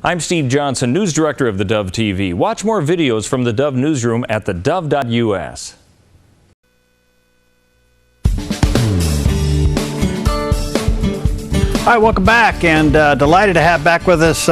I'm Steve Johnson, News Director of theDove TV. Watch more videos from the Dove Newsroom at theDove.us. All right, welcome back, and delighted to have back with us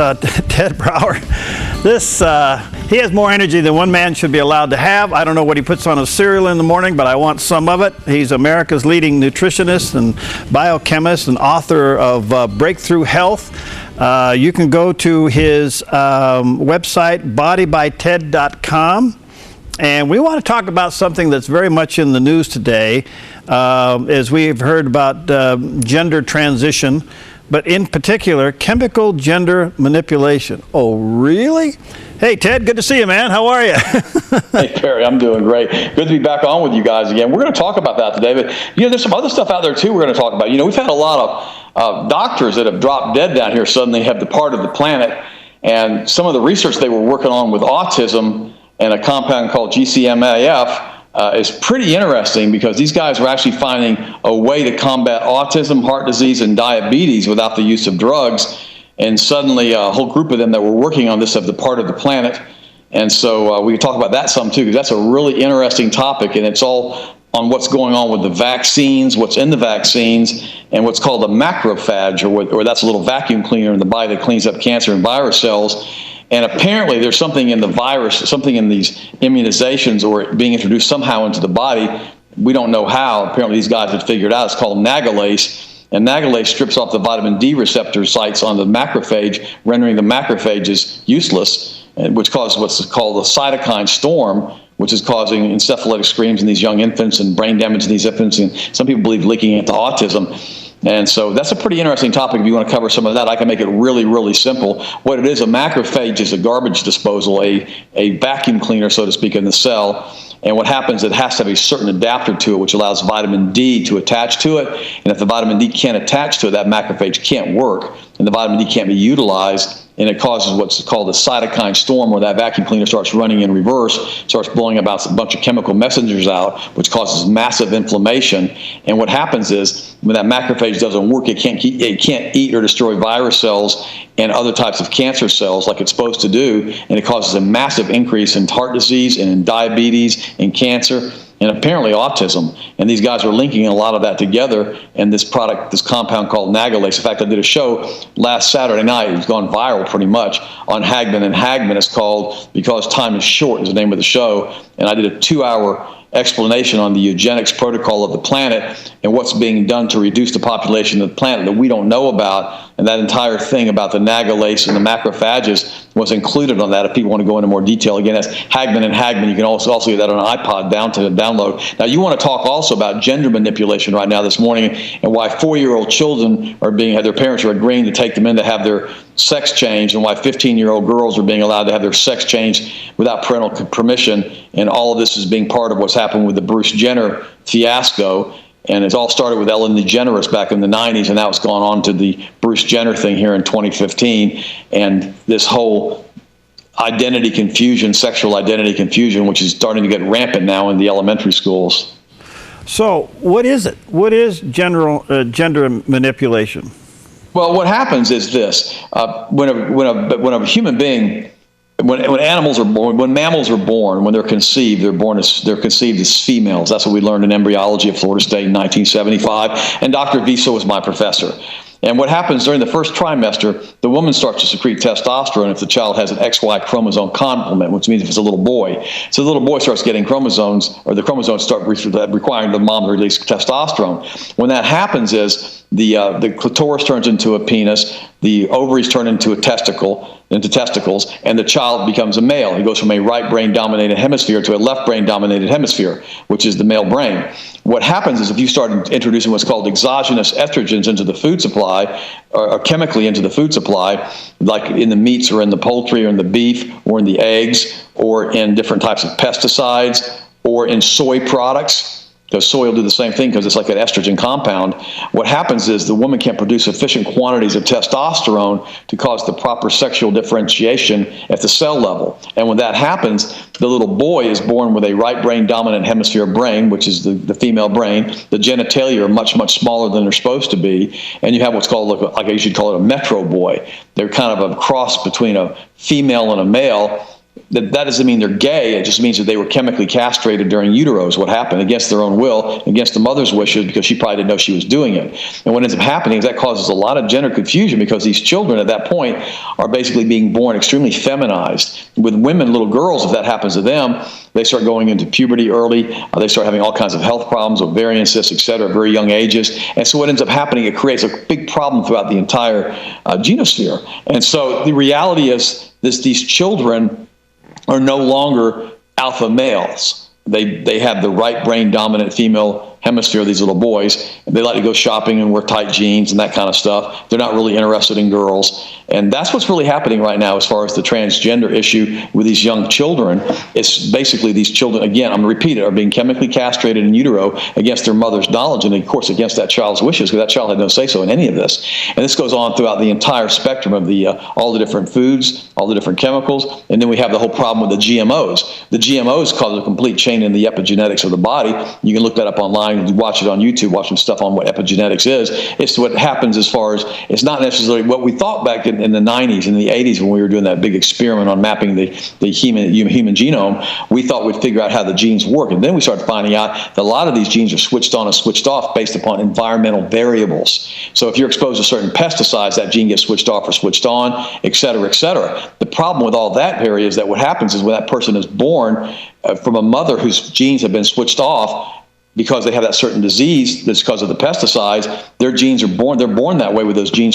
Ted Brower. He has more energy than one man should be allowed to have. I don't know what he puts on his cereal in the morning, but I want some of it. He's America's leading nutritionist and biochemist and author of Breakthrough Health. You can go to his website, bodybyted.com. And we want to talk about something that's very much in the news today, as we've heard about gender transition, but in particular, chemical gender manipulation. Oh, really? Hey, Ted, good to see you, man. How are you? Hey, Perry, I'm doing great. Good to be back on with you guys again. We're going to talk about that today, but, there's some other stuff out there, too, we're going to talk about. We've had a lot of doctors that have dropped dead down here suddenly have departed the planet, and some of the research they were working on with autism and a compound called GCMAF is pretty interesting, because these guys were actually finding a way to combat autism, heart disease, and diabetes without the use of drugs. And suddenly a whole group of them that were working on this have departed the planet. And so we can talk about that some too, because that's a really interesting topic, and it's all on what's going on with the vaccines, what's in the vaccines, and what's called a macrophage, or that's a little vacuum cleaner in the body that cleans up cancer and virus cells. And apparently there's something in the virus, something in these immunizations or being introduced somehow into the body. We don't know how. Apparently these guys have figured out. It's called nagalase. And nagalase strips off the vitamin D receptor sites on the macrophage, rendering the macrophages useless, which causes what's called a cytokine storm, which is causing encephalitic screams in these young infants and brain damage in these infants, and some people believe linking it to autism. And so that's a pretty interesting topic. If you want to cover some of that, I can make it really, really simple. What it is, a macrophage is a garbage disposal, a vacuum cleaner, so to speak, in the cell. And what happens, it has to have a certain adapter to it, which allows vitamin D to attach to it. And if the vitamin D can't attach to it, that macrophage can't work, and the vitamin D can't be utilized. And it causes what's called a cytokine storm, where that vacuum cleaner starts running in reverse, starts blowing about a bunch of chemical messengers out, which causes massive inflammation. And what happens is, when that macrophage doesn't work, it can't eat or destroy virus cells and other types of cancer cells like it's supposed to do, and it causes a massive increase in heart disease and in diabetes and cancer, and apparently autism. And these guys are linking a lot of that together, and this compound called nagalase. In fact, I did a show last Saturday night. It's gone viral pretty much on Hagman and Hagman. It's called Because Time is Short is the name of the show. And I did a 2-hour explanation on the eugenics protocol of the planet and what's being done to reduce the population of the planet that we don't know about. And that entire thing about the nagalase and the macrophages was included on that. If people want to go into more detail, again, that's Hagman and Hagman. You can also get that on an iPod download. Now, you want to talk also about gender manipulation right now this morning, and why 4-year-old children their parents are agreeing to take them in to have their sex changed, and why 15-year-old girls are being allowed to have their sex changed without parental permission. And all of this is being part of what's happened with the Bruce Jenner fiasco. And it's all started with Ellen DeGeneres back in the 90s, and now it's gone on to the Bruce Jenner thing here in 2015. And this whole identity confusion, sexual identity confusion, which is starting to get rampant now in the elementary schools. So what is it? What is gender manipulation? Well, what happens is this: when a human being, when animals are born, when mammals are born, when they're conceived, they're conceived as females. That's what we learned in embryology at Florida State in 1975. And Dr. Visa was my professor. And what happens during the first trimester, the woman starts to secrete testosterone if the child has an XY chromosome complement, which means if it's a little boy. So the little boy starts getting chromosomes, or the chromosomes start requiring the mom to release testosterone. When that happens is the clitoris turns into a penis, the ovaries turn into testicles, and the child becomes a male. He goes from a right brain dominated hemisphere to a left brain dominated hemisphere, which is the male brain. What happens is, if you start introducing what's called exogenous estrogens into the food supply, or chemically into the food supply, like in the meats or in the poultry or in the beef or in the eggs or in different types of pesticides or in soy products, because soy will do the same thing because it's like an estrogen compound. What happens is the woman can't produce sufficient quantities of testosterone to cause the proper sexual differentiation at the cell level. And when that happens, the little boy is born with a right brain dominant hemisphere brain, which is the female brain. The genitalia are much, much smaller than they're supposed to be. And you have what's called, like I usually call it, a metro boy. They're kind of a cross between a female and a male. That doesn't mean they're gay. It just means that they were chemically castrated during utero is what happened, against their own will, against the mother's wishes, because she probably didn't know she was doing it. And what ends up happening is that causes a lot of gender confusion, because these children at that point are basically being born extremely feminized. With women, little girls, if that happens to them, they start going into puberty early. They start having all kinds of health problems, ovarian cysts, et cetera, at very young ages. And so what ends up happening, it creates a big problem throughout the entire genosphere. And so the reality is these children are no longer alpha males. They have the right brain dominant female hemisphere, these little boys. They like to go shopping and wear tight jeans and that kind of stuff. They're not really interested in girls. And that's what's really happening right now as far as the transgender issue with these young children. It's basically these children, again, I'm going to repeat it, are being chemically castrated in utero against their mother's knowledge and, of course, against that child's wishes, because that child had no say-so in any of this. And this goes on throughout the entire spectrum of all the different foods, all the different chemicals. And then we have the whole problem with the GMOs. The GMOs cause a complete change in the epigenetics of the body. You can look that up online. You watch it on YouTube, watch some stuff on what epigenetics is. It's what happens as far as, it's not necessarily what we thought back in the 90s and the 80s when we were doing that big experiment on mapping the human genome. We thought we'd figure out how the genes work. And then we started finding out that a lot of these genes are switched on and switched off based upon environmental variables. So if you're exposed to certain pesticides, that gene gets switched off or switched on, et cetera, et cetera. The problem with all that, Perry, is that what happens is when that person is born from a mother whose genes have been switched off, because they have that certain disease that's because of the pesticides, their genes are born, they're born that way with those genes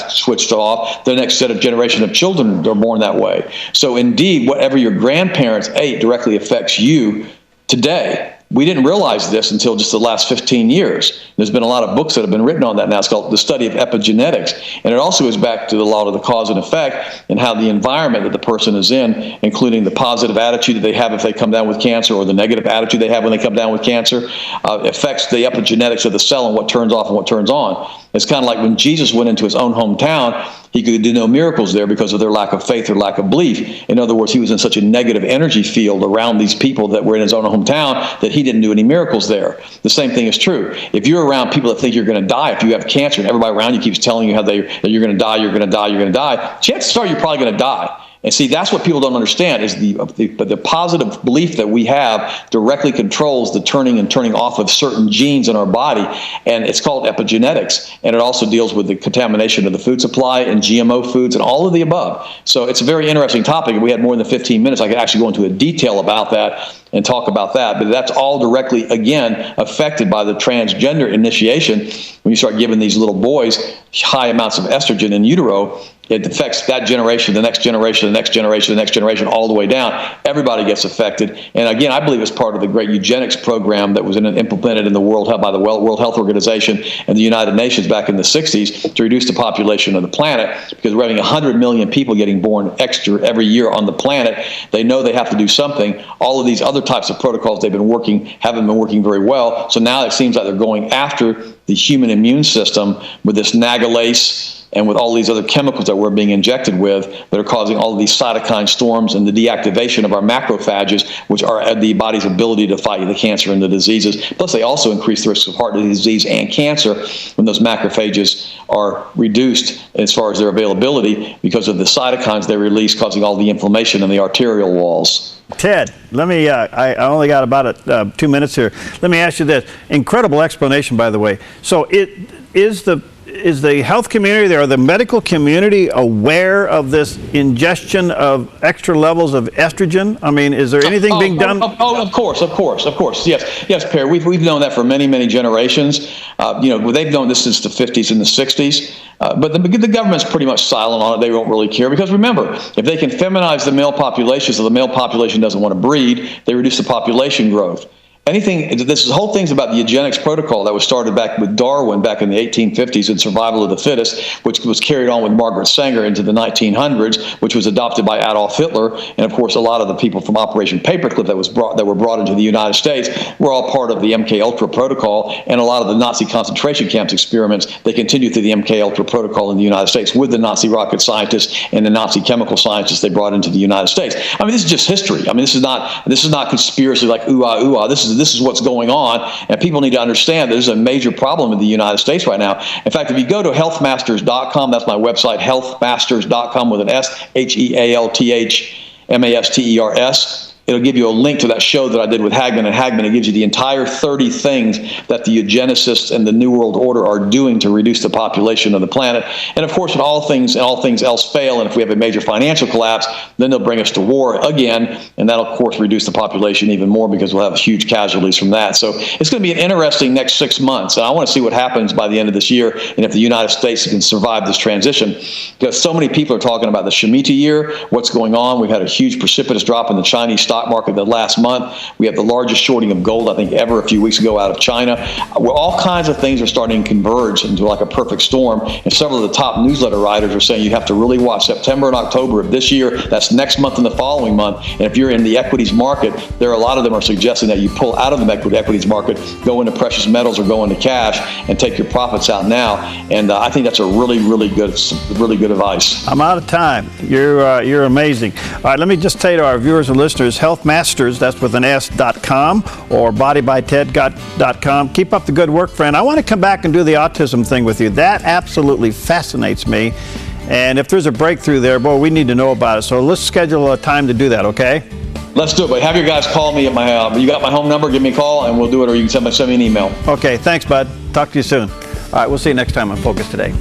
switched off. The next set of generation of children are born that way. So indeed, whatever your grandparents ate directly affects you today. We didn't realize this until just the last 15 years. There's been a lot of books that have been written on that now. It's called The Study of Epigenetics. And it also goes back to the law of the cause and effect and how the environment that the person is in, including the positive attitude that they have if they come down with cancer or the negative attitude they have when they come down with cancer, affects the epigenetics of the cell and what turns off and what turns on. It's kind of like when Jesus went into his own hometown, he could do no miracles there because of their lack of faith or lack of belief. In other words, he was in such a negative energy field around these people that were in his own hometown that he didn't do any miracles there. The same thing is true. If you're around people that think you're going to die, if you have cancer and everybody around you keeps telling you that you're going to die, you're going to die, you're going to die, chances are you're probably going to die. And see, that's what people don't understand, is the positive belief that we have directly controls the turning and turning off of certain genes in our body. And it's called epigenetics. And it also deals with the contamination of the food supply and GMO foods and all of the above. So it's a very interesting topic. If we had more than 15 minutes, I could actually go into a detail about that and talk about that. But that's all directly, again, affected by the transgender initiation. When you start giving these little boys high amounts of estrogen in utero, it affects that generation, the next generation, the next generation, the next generation, all the way down. Everybody gets affected. And again, I believe it's part of the great eugenics program that was implemented in the World Health by the World Health Organization and the United Nations back in the 60s to reduce the population of the planet, because we're having 100 million people getting born extra every year on the planet. They know they have to do something. All of these other types of protocols they've been working haven't been working very well. So now it seems like they're going after the human immune system with this nagalase and with all these other chemicals that we're being injected with that are causing all of these cytokine storms and the deactivation of our macrophages, which are the body's ability to fight the cancer and the diseases. Plus, they also increase the risk of heart disease and cancer when those macrophages are reduced as far as their availability because of the cytokines they release, causing all the inflammation in the arterial walls. Ted, let me, I only got about 2 minutes here. Let me ask you this. Incredible explanation, by the way. So is the health community or the medical community aware of this ingestion of extra levels of estrogen? I mean, is there anything being done? Of course. Yes, Perry. We've known that for many, many generations. They've known this since the 50s and the 60s. But the government's pretty much silent on it. They don't really care, because remember, if they can feminize the male population so the male population doesn't want to breed, they reduce the population growth. This whole thing's about the eugenics protocol that was started back with Darwin back in the 1850s in Survival of the Fittest, which was carried on with Margaret Sanger into the 1900s, which was adopted by Adolf Hitler. And of course, a lot of the people from Operation Paperclip that were brought into the United States were all part of the MK Ultra protocol, and a lot of the Nazi concentration camps experiments, they continued through the MK Ultra protocol in the United States with the Nazi rocket scientists and the Nazi chemical scientists they brought into the United States. I mean, this is just history. I mean, this is not conspiracy like ooh ah ooh ah. This is what's going on, and people need to understand there's a major problem in the United States right now. In fact, if you go to healthmasters.com, that's my website, healthmasters.com with an S, HEALTHMASTERS. It'll give you a link to that show that I did with Hagman and Hagman. It gives you the entire 30 things that the eugenicists and the New World Order are doing to reduce the population of the planet. And of course, when all things else fail, and if we have a major financial collapse, then they'll bring us to war again, and that'll of course reduce the population even more because we'll have huge casualties from that. So it's going to be an interesting next 6 months, and I want to see what happens by the end of this year, and if the United States can survive this transition, because so many people are talking about the Shemitah year, what's going on. We've had a huge precipitous drop in the Chinese stock market the last month. We have the largest shorting of gold, I think, ever a few weeks ago out of China. Where all kinds of things are starting to converge into like a perfect storm. And several of the top newsletter writers are saying you have to really watch September and October of this year. That's next month and the following month. And if you're in the equities market, there are a lot of them are suggesting that you pull out of the equities market, go into precious metals or go into cash and take your profits out now. And I think that's a really good advice. I'm out of time. You're amazing. All right, let me just tell you to our viewers and listeners, Healthmasters, that's with an S.com, or bodybyted.com. Keep up the good work, friend. I want to come back and do the autism thing with you. That absolutely fascinates me. And if there's a breakthrough there, boy, we need to know about it. So let's schedule a time to do that, okay? Let's do it, but have your guys call me at my, you got my home number, give me a call and we'll do it, or you can send me an email. Okay, thanks, bud. Talk to you soon. All right, we'll see you next time on Focus Today.